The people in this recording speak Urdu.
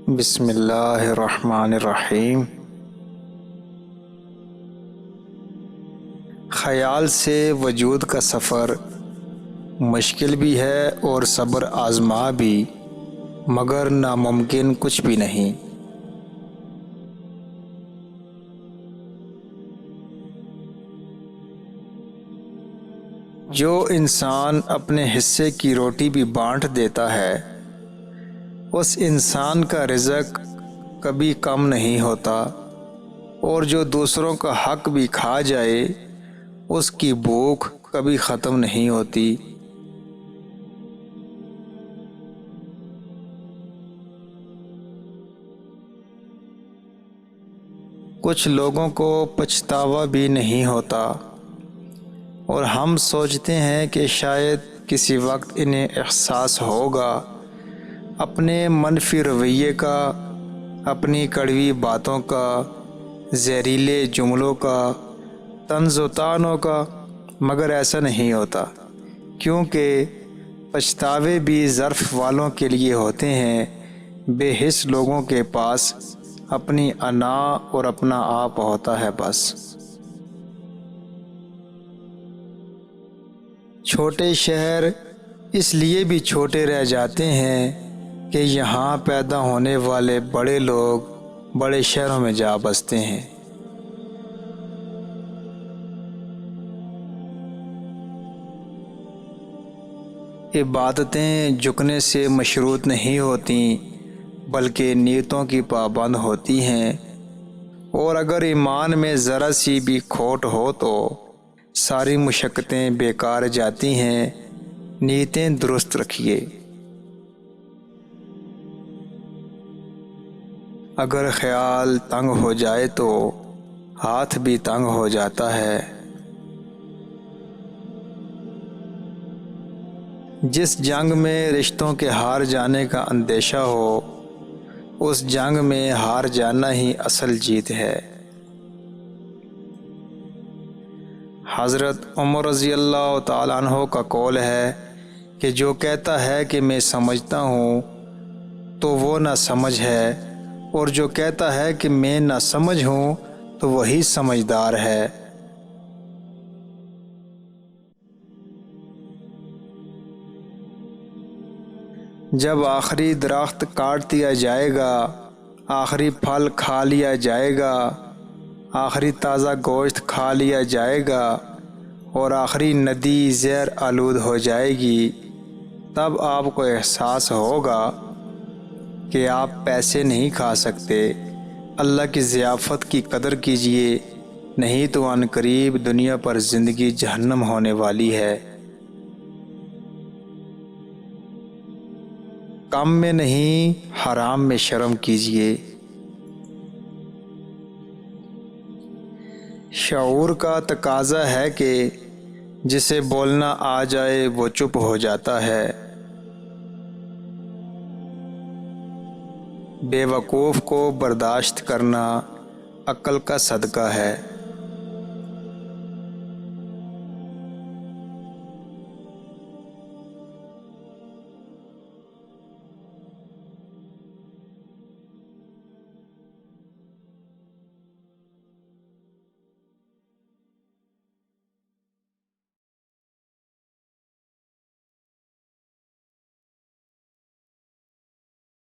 بسم اللہ الرحمن الرحیم۔ خیال سے وجود کا سفر مشکل بھی ہے اور صبر آزما بھی، مگر ناممکن کچھ بھی نہیں۔ جو انسان اپنے حصے کی روٹی بھی بانٹ دیتا ہے، اس انسان کا رزق کبھی کم نہیں ہوتا، اور جو دوسروں کا حق بھی کھا جائے اس کی بھوک کبھی ختم نہیں ہوتی۔ کچھ لوگوں کو پچھتاوا بھی نہیں ہوتا، اور ہم سوچتے ہیں کہ شاید کسی وقت انہیں احساس ہوگا اپنے منفی رویے کا، اپنی کڑوی باتوں کا، زہریلے جملوں کا، طنز و طعنوں کا، مگر ایسا نہیں ہوتا، کیونکہ پچھتاوے بھی ظرف والوں کے لیے ہوتے ہیں۔ بے حس لوگوں کے پاس اپنی انا اور اپنا آپ ہوتا ہے بس۔ چھوٹے شہر اس لیے بھی چھوٹے رہ جاتے ہیں کہ یہاں پیدا ہونے والے بڑے لوگ بڑے شہروں میں جا بستے ہیں۔ عبادتیں جھکنے سے مشروط نہیں ہوتیں، بلکہ نیتوں کی پابند ہوتی ہیں، اور اگر ایمان میں ذرا سی بھی کھوٹ ہو تو ساری مشقتیں بیکار جاتی ہیں۔ نیتیں درست رکھیے۔ اگر خیال تنگ ہو جائے تو ہاتھ بھی تنگ ہو جاتا ہے۔ جس جنگ میں رشتوں کے ہار جانے کا اندیشہ ہو، اس جنگ میں ہار جانا ہی اصل جیت ہے۔ حضرت عمر رضی اللہ تعالیٰ عنہ کا قول ہے کہ جو کہتا ہے کہ میں سمجھتا ہوں تو وہ نہ سمجھ ہے، اور جو کہتا ہے کہ میں نہ سمجھ ہوں تو وہی سمجھدار ہے۔ جب آخری درخت کاٹ دیا جائے گا، آخری پھل کھا لیا جائے گا، آخری تازہ گوشت کھا لیا جائے گا، اور آخری ندی زہر آلود ہو جائے گی، تب آپ کو احساس ہوگا کہ آپ پیسے نہیں کھا سکتے۔ اللہ کی ضیافت کی قدر کیجیے، نہیں تو عن قریب دنیا پر زندگی جہنم ہونے والی ہے۔ کم میں نہیں، حرام میں شرم کیجیے۔ شعور کا تقاضا ہے کہ جسے بولنا آ جائے وہ چپ ہو جاتا ہے۔ بے وقوف کو برداشت کرنا عقل کا صدقہ ہے۔